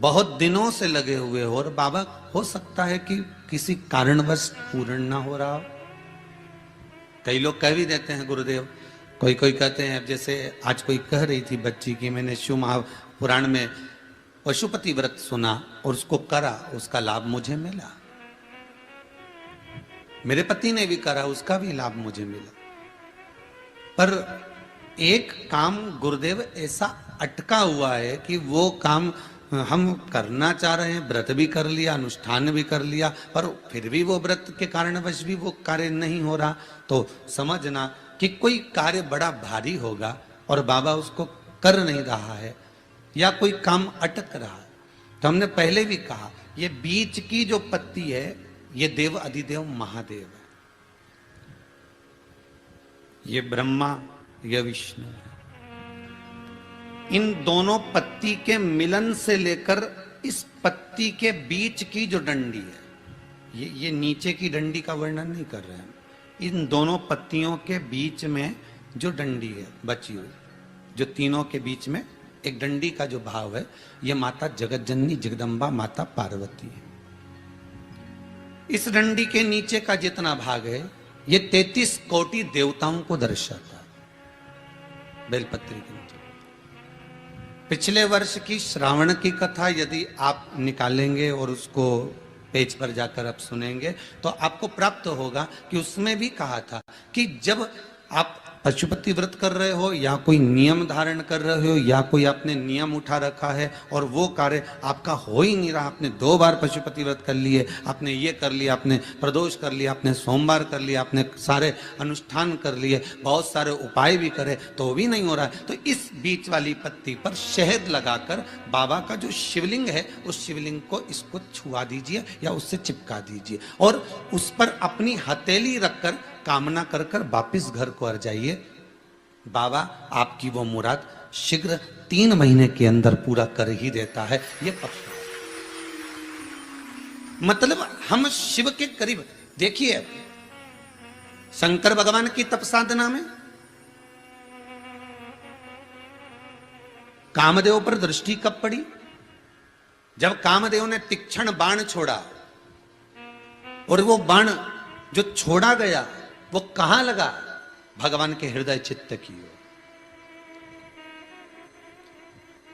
बहुत दिनों से लगे हुए हो और बाबा हो सकता है कि किसी कारणवश पूर्ण ना हो रहा हो। कई लोग कह भी देते हैं गुरुदेव, कोई कोई कहते हैं, अब जैसे आज कोई कह रही थी बच्ची की मैंने शिव महापुराण में पशुपति व्रत सुना और उसको करा, उसका लाभ मुझे मिला। मेरे पति ने भी करा, उसका भी लाभ मुझे मिला। पर एक काम गुरुदेव ऐसा अटका हुआ है कि वो काम हम करना चाह रहे हैं, व्रत भी कर लिया, अनुष्ठान भी कर लिया, पर फिर भी वो व्रत के कारणवश भी वो कार्य नहीं हो रहा। तो समझना कि कोई कार्य बड़ा भारी होगा और बाबा उसको कर नहीं रहा है, या कोई काम अटक रहा है। तो हमने पहले भी कहा, ये बीच की जो पत्ती है ये देव अधिदेव महादेव है, ये ब्रह्मा, ये विष्णु है। इन दोनों पत्ती के मिलन से लेकर इस पत्ती के बीच की जो डंडी है, ये नीचे की डंडी का वर्णन नहीं कर रहे हैं, इन दोनों पत्तियों के बीच में जो डंडी है बची हुई, जो तीनों के बीच में एक डंडी का जो भाव है, ये माता जगतजननी जगदम्बा माता पार्वती है। इस डंडी के नीचे का जितना भाग है ये 33 कोटि देवताओं को दर्शाता है। बेलपत्री के नीचे पिछले वर्ष की श्रावण की कथा यदि आप निकालेंगे और उसको पेज पर जाकर आप सुनेंगे तो आपको प्राप्त होगा कि उसमें भी कहा था कि जब आप पशुपति व्रत कर रहे हो या कोई नियम धारण कर रहे हो या कोई आपने नियम उठा रखा है और वो कार्य आपका हो ही नहीं रहा, आपने 2 बार पशुपति व्रत कर लिए, आपने ये कर लिया, आपने प्रदोष कर लिया, आपने सोमवार कर लिया, आपने सारे अनुष्ठान कर लिए, बहुत सारे उपाय भी करे तो भी नहीं हो रहा है, तो इस बीच वाली पत्ती पर शहद लगाकर बाबा का जो शिवलिंग है उस शिवलिंग को इसको छुआ दीजिए या उससे चिपका दीजिए और उस पर अपनी हथेली रखकर कामना कर कर वापिस घर को आ जाइए। बाबा आपकी वो मुराद शीघ्र 3 महीने के अंदर पूरा कर ही देता है। ये पक्का मतलब हम शिव के करीब। देखिए शंकर भगवान की तप साधना में कामदेव पर दृष्टि कब पड़ी? जब कामदेव ने तीक्ष्ण बाण छोड़ा और वो बाण जो छोड़ा गया वो कहां लगा? भगवान के हृदय चित्त की ओर।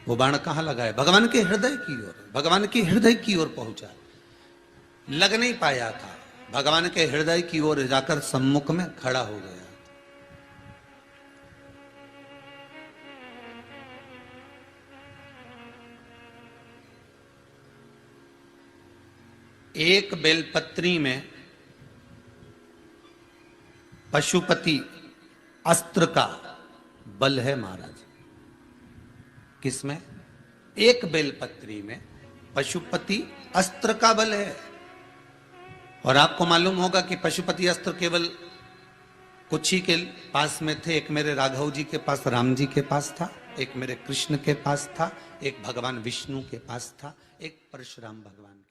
वो बाण कहां लगा है? भगवान के हृदय की ओर, भगवान के हृदय की ओर पहुंचा। लग नहीं पाया था, भगवान के हृदय की ओर जाकर सम्मुख में खड़ा हो गया। एक बेलपत्री में पशुपति अस्त्र का बल है महाराज। किसमें? एक बेलपत्री में पशुपति अस्त्र का बल है। और आपको मालूम होगा कि पशुपति अस्त्र केवल कुछ ही के पास में थे। एक मेरे राघव जी के पास, राम जी के पास था, एक मेरे कृष्ण के पास था, एक भगवान विष्णु के पास था, एक परशुराम भगवान के